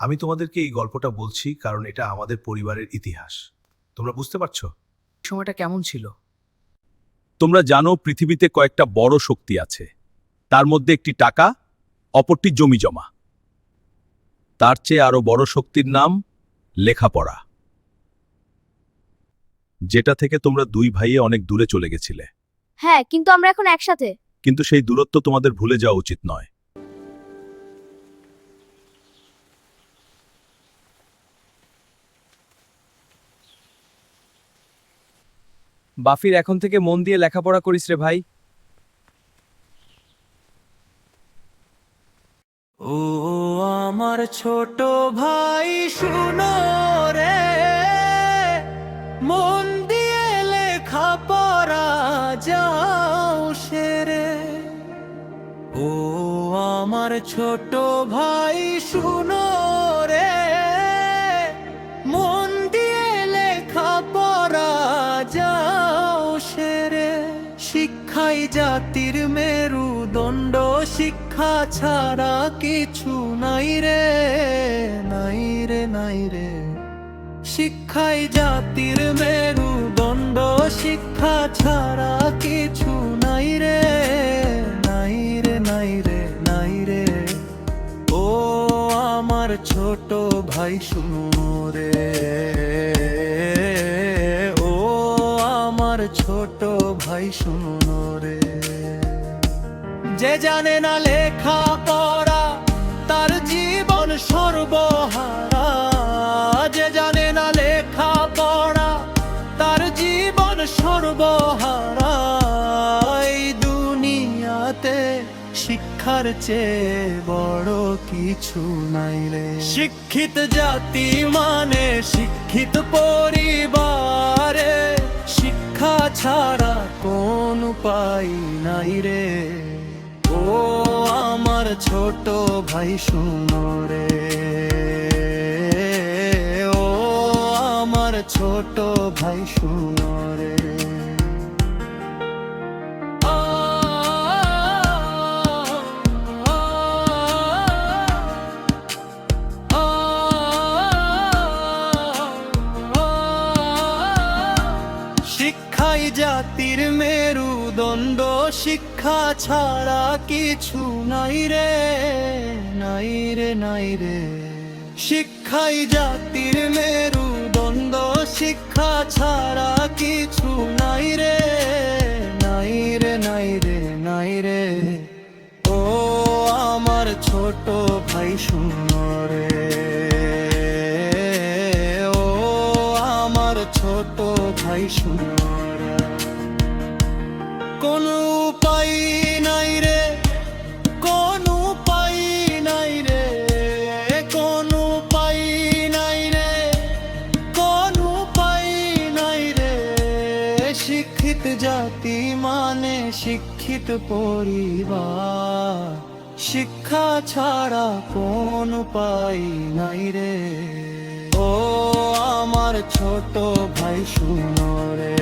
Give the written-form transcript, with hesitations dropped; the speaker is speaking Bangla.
আমি তোমাদেরকে এই গল্পটা বলছি কারণ এটা আমাদের পরিবারের ইতিহাস। তোমরা বুঝতে পারছো? সময়টা কেমন ছিল? তোমরা জানো পৃথিবীতে কয়েকটা বড় শক্তি আছে। তার মধ্যে একটি টাকা, অপরটি জমি জমা। তার চেয়ে আরো বড় শক্তির নাম লেখাপড়া, যেটা থেকে তোমরা দুই ভাইয়ে অনেক দূরে চলে গেছিলে। হ্যাঁ, কিন্তু আমরা এখন একসাথে। কিন্তু সেই দূরত্ব তোমাদের ভুলে যাওয়া উচিত নয়। বাফির, এখন থেকে মন দিয়ে লেখাপড়া করিস রে ভাই। ও আমার ছোট ভাই শুনো রে, মন দিয়ে লেখাপড়া যাও সেরে। ও আমার ছোট ভাই শুনো রে, মন দিয়ে লেখাপড়া যাও সেরে। শিক্ষাই জাতির মেরুদণ্ড, শিক্ষা ছাড়া কিছু নাই রে, নাই রে, নাই রে। শিক্ষাই জাতির মেরুদণ্ড, শিক্ষা ছাড়া কিছু নাই রে, নাই রে, নাই রে, নাই রে। ও আমার ছোট ভাই শুনো রে, ও আমার ছোট ভাই শুনো রে। যে জানে না লেখা পড়া তার জীবন সর্বহারা, যে জানে না লেখা পড়া তার জীবন সর্বহারা। এই দুনিয়াতে শিক্ষার চেয়ে বড় কিছু নাই রে। শিক্ষিত জাতি মানে শিক্ষিত পরিবারে, শিক্ষা ছাড়া কোন উপায় নাই রে। ও আমার ছোট ভাই শুনো রে, ও আমার ছোট ভাই শুনো রে। শিক্ষাই জাতির মেরুদণ্ড, শিক্ষা ছাড়া কিছু নাই রে, নাই রে, নাই রে। শিক্ষাই জাতির মেরুদণ্ড, শিক্ষা ছাড়া কিছু নাই রে, নাই রে, নাই রে, নাই রে। ও আমার ছোট ভাই শুনো রে, ও আমার ছোট ভাই শুনো রে। কোন উপায় নাই রে, কোন উপায় নাই রে, কোন উপায় নাই রে, কোন উপায় নাই রে। শিক্ষিত জাতি মানে শিক্ষিত পরিবার, শিক্ষা ছাড়া কোন উপায় নাই রে। ও আমার ছোট ভাই শুনো রে।